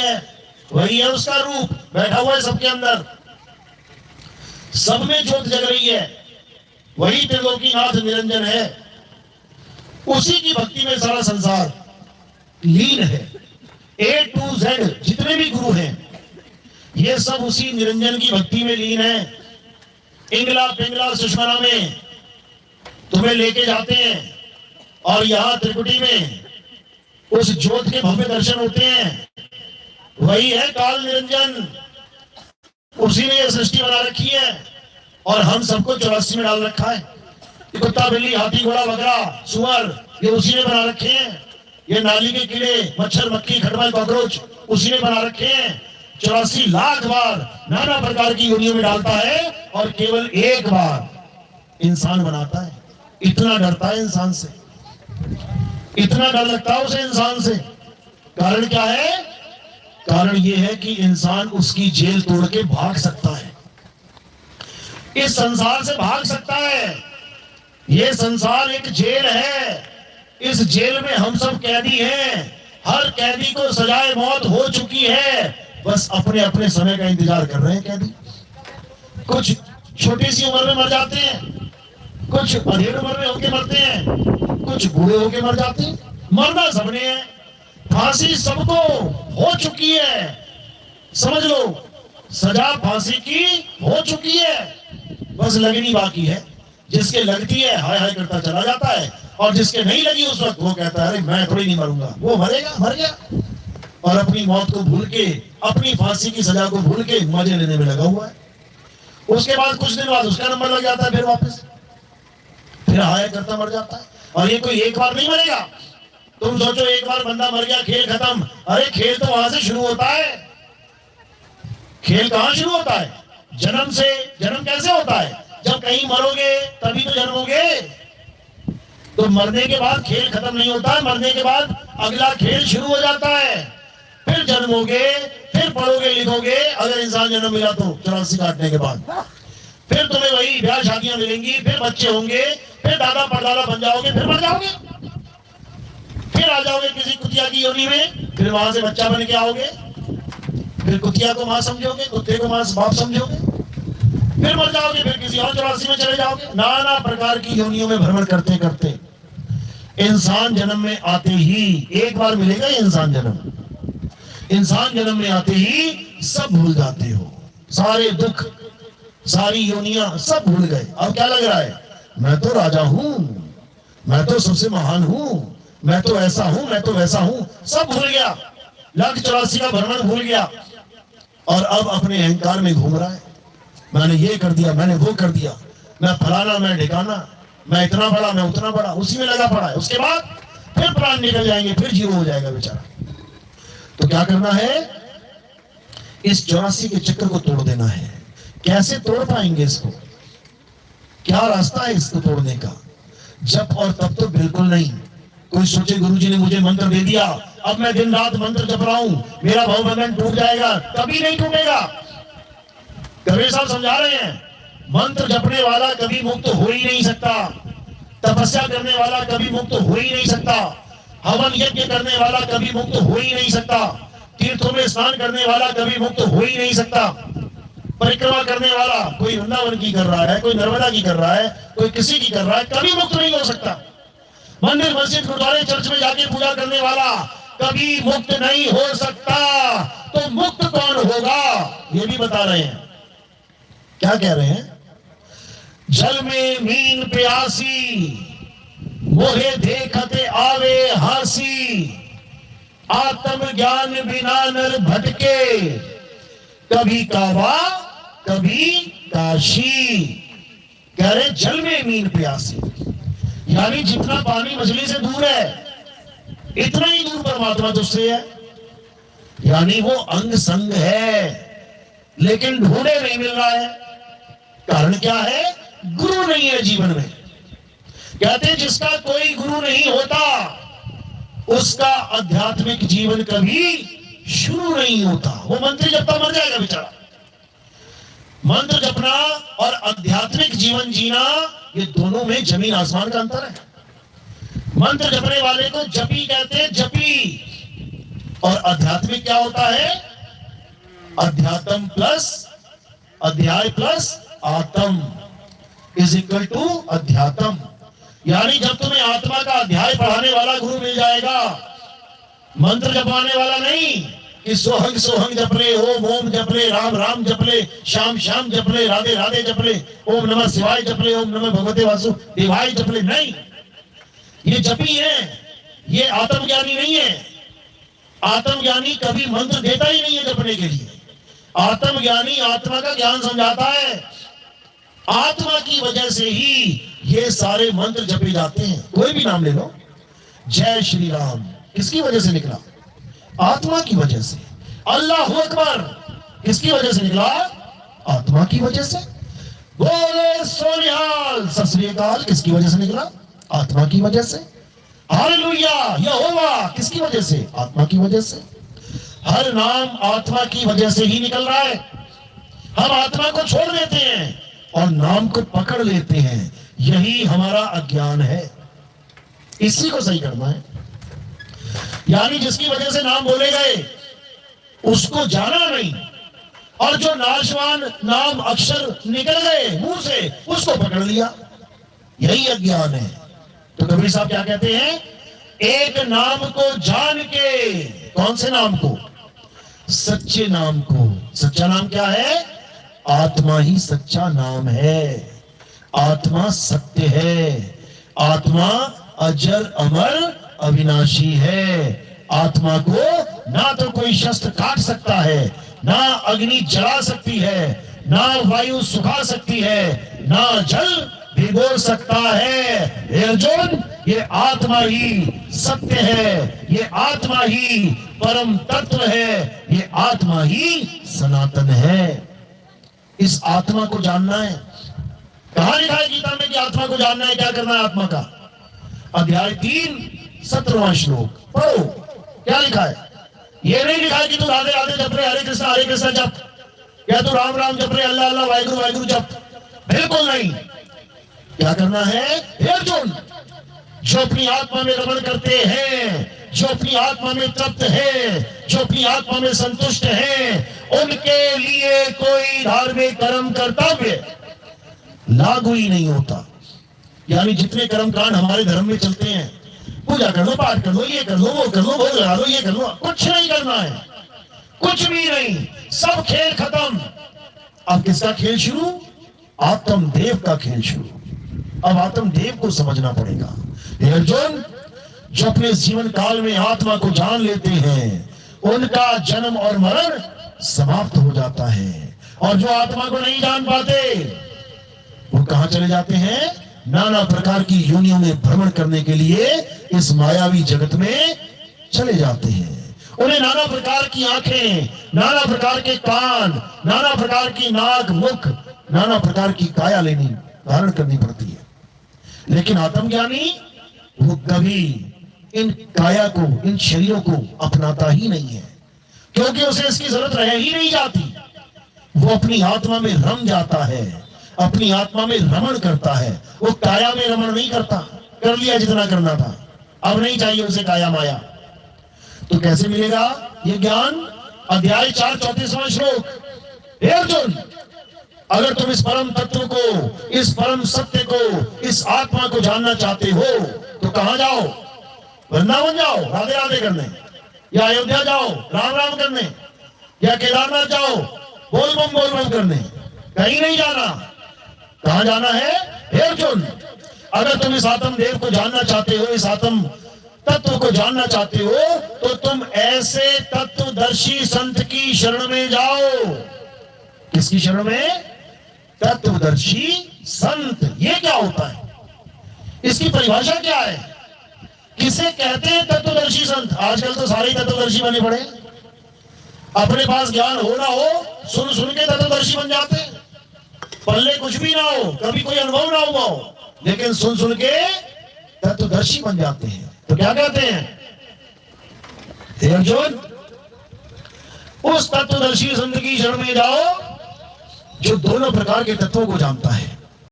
है, वही है उसका रूप, बैठा हुआ है सबके अंदर, सब में ज्योत जग रही है, वही त्रिलोकीनाथ निरंजन है। उसी की भक्ति में सारा संसार लीन है। A to Z जितने भी गुरु हैं ये सब उसी निरंजन की भक्ति में लीन है। इंगला पिंगला सुषमना में तुम्हें लेके जाते हैं और यहां त्रिकुटी में उस ज्योत के भव्य दर्शन होते हैं। वही है काल निरंजन, उसी ने यह सृष्टि बना रखी है और हम सबको 84 में डाल रखा है। कुत्ता बिल्ली हाथी घोड़ा बकरा सुअर ये उसी ने बना रखे हैं। ये नाली के कीड़े मच्छर मक्खी खटमल कॉकरोच उसी ने बना रखे हैं। 84 लाख बार नाना प्रकार की योनियों में डालता है और केवल एक बार इंसान बनाता है। इतना डरता है इंसान से, इतना डर लगता है उसे इंसान से। कारण क्या है? कारण यह है कि इंसान उसकी जेल तोड़ के भाग सकता है, इस संसार से भाग सकता है। यह संसार एक जेल है, इस जेल में हम सब कैदी हैं। हर कैदी को सजाए मौत हो चुकी है, बस अपने अपने समय का इंतजार कर रहे हैं कैदी। कुछ छोटी सी उम्र में मर जाते हैं, कुछ अधेड़ उम्र में होके मरते हैं, कुछ बूढ़े होके मर जाते हैं। मरना सबने है, फांसी सबको हो चुकी है। समझ लो सजा फांसी की हो चुकी है, बस लगनी बाकी है। जिसके लगती है हाय हाय करता चला जाता है और जिसके नहीं लगी उस वक्त वो कहता है अरे मैं थोड़ी नहीं मरूंगा। वो मरेगा, मर गया और अपनी मौत को भूल के, अपनी फांसी की सजा को भूल के मजे लेने में लगा हुआ है। उसके बाद कुछ दिन बाद उसका नंबर लग जाता है, फिर वापस फिर हाय करता मर जाता है। और ये कोई एक बार नहीं मरेगा। तुम सोचो एक बार बंदा मर गया खेल खत्म, अरे खेल तो वहां से शुरू होता है। खेल कहां शुरू होता है? जन्म से। जन्म कैसे होता है? जब कहीं मरोगे तभी तो जन्मोगे। तो मरने के बाद खेल खत्म नहीं होता है, मरने के बाद अगला खेल शुरू हो जाता है। फिर जन्मोगे, फिर पढ़ोगे लिखोगे, अगर इंसान जन्म मिला तो 84 काटने के बाद फिर तुम्हें वही ब्याह शादियां मिलेंगी, फिर बच्चे होंगे, फिर दादा परदादा बन जाओगे, फिर मर जाओगे, फिर आ जाओगे किसी कुतिया की योनि में, फिर वहां से बच्चा बन के आओगे, फिर कुतिया को मां समझोगे, कुत्ते को मां बाप समझोगे, फिर मर जाओगे, फिर किसी और 84 में चले जाओगे। नाना प्रकार की योनियों में भ्रमण करते करते इंसान जन्म में आते ही एक बार मिलेगा। इंसान जन्म में आते ही सब भूल जाते हो, सारे दुख सारी योनियां सब भूल गए। अब क्या लग रहा है? मैं तो राजा हूं, मैं तो सबसे महान हूं, मैं तो ऐसा हूं, मैं तो वैसा हूं, सब भूल गया। 184 का भ्रमण भूल गया और अब अपने अहंकार में घूम रहा है। मैंने ये कर दिया, मैंने वो कर दिया, मैं फलाना, मैं ढिकाना, मैं इतना बड़ा, मैं उतना बड़ा, उसी में लगा पड़ा है। उसके बाद फिर प्राण निकल जाएंगे, फिर जीरो हो जाएगा बेचारा। तो क्या करना है? इस 84 के चक्कर को तोड़ देना है। कैसे तोड़ पाएंगे इसको? क्या रास्ता है इसको तोड़ने का? जप और तप तो बिल्कुल नहीं। कोई सोचे गुरुजी ने मुझे मंत्र दे दिया, अब मैं दिन रात मंत्र जप रहा हूं, मेरा भवबंधन टूट जाएगा। कभी नहीं टूटेगा। कबीर साहब समझा रहे हैं, मंत्र जपने वाला कभी मुक्त हो ही नहीं सकता, तपस्या करने वाला कभी मुक्त हो ही नहीं सकता, हवन यज्ञ करने वाला कभी मुक्त हो ही नहीं सकता, तीर्थों में स्नान करने वाला कभी मुक्त हो ही नहीं सकता, परिक्रमा करने वाला कोई वृंदावन की कर रहा है, कोई नर्मदा की कर रहा है, कोई किसी की कर रहा है, कभी मुक्त नहीं हो सकता। मंदिर मस्जिद गुरुद्वारे चर्च में जाके पूजा करने वाला कभी मुक्त नहीं हो सकता। तो मुक्त कौन होगा ये भी बता रहे हैं। क्या कह रहे हैं? जल में मीन प्यासी, मोहे देखते आवे हासी, आत्म ज्ञान बिना नर भटके, कभी काबा कभी काशी। कह रहे जल में मीन प्यासी, यानी जितना पानी मछली से दूर है इतना ही दूर परमात्मा तुझसे है। यानी वो अंग संग है लेकिन ढूंढे नहीं मिल रहा है। कारण क्या है? गुरु नहीं है जीवन में। कहते जिसका कोई गुरु नहीं होता उसका आध्यात्मिक जीवन कभी शुरू नहीं होता। वो मंत्र जपता मर जाएगा बेचारा। मंत्र जपना और आध्यात्मिक जीवन जीना ये दोनों में जमीन आसमान का अंतर है। मंत्र जपने वाले को जपी कहते हैं, जपी। और आध्यात्मिक क्या होता है? अध्यात्म प्लस अध्याय प्लस आत्म इज इक्वल टू अध्यात्म। यानी जब तुम्हें आत्मा का अध्याय पढ़ाने वाला गुरु मिल जाएगा, मंत्र जपवाने वाला नहीं कि सोहंग सोहंग जप ले, ओम ओम जप ले, राम राम जप ले, श्याम श्याम जप ले, राधे राधे जप ले, ओम नमः शिवाय जप ले, ओम नमः भगवते वासुदेवाय जप ले, नहीं, ये जपी है, ये आत्मज्ञानी नहीं है। आत्मज्ञानी कभी मंत्र देता ही नहीं है जपने के लिए। आत्मज्ञानी आत्मा का ज्ञान समझाता है। आत्मा की वजह से ही ये सारे मंत्र जपे जाते हैं। कोई भी नाम ले लो, जय श्री राम किसकी वजह से निकला? आत्मा की वजह से। अल्लाहू अकबर किसकी वजह से निकला? आत्मा की वजह से। बोले सोनिहाल सत श्री अकाल किसकी वजह से निकला? आत्मा की वजह से। हालेलुया यहोवा किसकी वजह से? आत्मा की वजह से। हर नाम आत्मा की वजह से ही निकल रहा है। हम आत्मा को छोड़ देते हैं और नाम को पकड़ लेते हैं। यही हमारा अज्ञान है। इसी को सही करना है। यानी जिसकी वजह से नाम बोले गए उसको जाना नहीं, और जो नाशवान नाम अक्षर निकल गए मुंह से उसको पकड़ लिया। यही अज्ञान है। तो कबीर साहब क्या कहते हैं? एक नाम को जान के, कौन से नाम को? सच्चे नाम को। सच्चा नाम क्या है? आत्मा ही सच्चा नाम है। आत्मा सत्य है। आत्मा अजर अमर अविनाशी है। आत्मा को ना तो कोई शस्त्र काट सकता है, ना अग्नि जला सकती है, ना वायु सुखा सकती है, ना जल भिगो सकता है। अर्जुन, ये आत्मा ही सत्य है, ये आत्मा ही परम तत्व है, ये आत्मा ही सनातन है। इस आत्मा को जानना है। कहां लिखा है गीता में कि आत्मा को जानना है? क्या करना है आत्मा का? अध्याय 3 17वां श्लोक पढ़ो। क्या लिखा है? ये नहीं लिखा है कि तू राधे राधे जप रहे, हरे कृष्णा जप, या तू राम राम जप रहे, अल्लाह अल्लाह वाहिगुरु वाहिगुरु जप। बिल्कुल नहीं। क्या करना है? अर्जुन, जो अपनी आत्मा में रमण करते हैं, जो अपनी आत्मा में तृप्त है, जो अपनी आत्मा में संतुष्ट है, उनके लिए कोई धार्मिक कर्म कर्तव्य लागू ही नहीं होता। यानी जितने कर्म कांड हमारे धर्म में चलते हैं, पूजा कर लो, पाठ कर लो, ये कर लो, वो कर लो, भोग लगा लो, ये कर लो, कुछ नहीं करना है, कुछ भी नहीं, सब खेल खत्म। अब किसका खेल शुरू? आत्मदेव का खेल शुरू। अब आत्मदेव को समझना पड़ेगा। अर्जुन, जो अपने जीवन काल में आत्मा को जान लेते हैं, उनका जन्म और मरण समाप्त हो जाता है। और जो आत्मा को नहीं जान पाते, वो कहां चले जाते हैं? नाना प्रकार की योनियों में भ्रमण करने के लिए इस मायावी जगत में चले जाते हैं। उन्हें नाना प्रकार की आंखें, नाना प्रकार के कान, नाना प्रकार की नाक, मुख, नाना प्रकार की काया लेनी, धारण करनी पड़ती है। लेकिन आत्मज्ञानी वो कभी इन काया को, इन शरीरों को अपनाता ही नहीं है, क्योंकि उसे इसकी जरूरत रह ही नहीं जाती। वो अपनी आत्मा में रम जाता है, अपनी आत्मा में रमण करता है। वो काया में रमण नहीं करता। कर लिया जितना करना था, अब नहीं चाहिए उसे काया माया। तो कैसे मिलेगा ये ज्ञान? अध्याय 4 34वां श्लोक। अर्जुन, अगर तुम इस परम तत्व को, इस परम सत्य को, इस आत्मा को जानना चाहते हो तो कहां जाओ? वृंदावन जाओ राधे राधे करने, या अयोध्या जाओ राम राम करने, या केदारनाथ जाओ बोल बम करने। कहीं नहीं जाना। कहां जाना है? अर्जुन, अगर तुम इस आत्मदेव को जानना चाहते हो, इस आत्म तत्व को जानना चाहते हो, तो तुम ऐसे तत्वदर्शी संत की शरण में जाओ। किसकी शरण में? तत्वदर्शी संत। ये क्या होता है? इसकी परिभाषा क्या है? किसे कहते हैं तत्वदर्शी संत? आजकल तो सारे तत्वदर्शी बने पड़े। अपने पास ज्ञान हो ना हो, सुन सुन के तत्वदर्शी बन जाते हैं। पल्ले कुछ भी ना हो, कभी कोई अनुभव ना हुआ हो, लेकिन सुन सुन के तत्वदर्शी बन जाते हैं। तो क्या कहते हैं? अर्जुन, उस तत्वदर्शी संत की शरण में जाओ जो दोनों प्रकार के तत्वों को जानता है।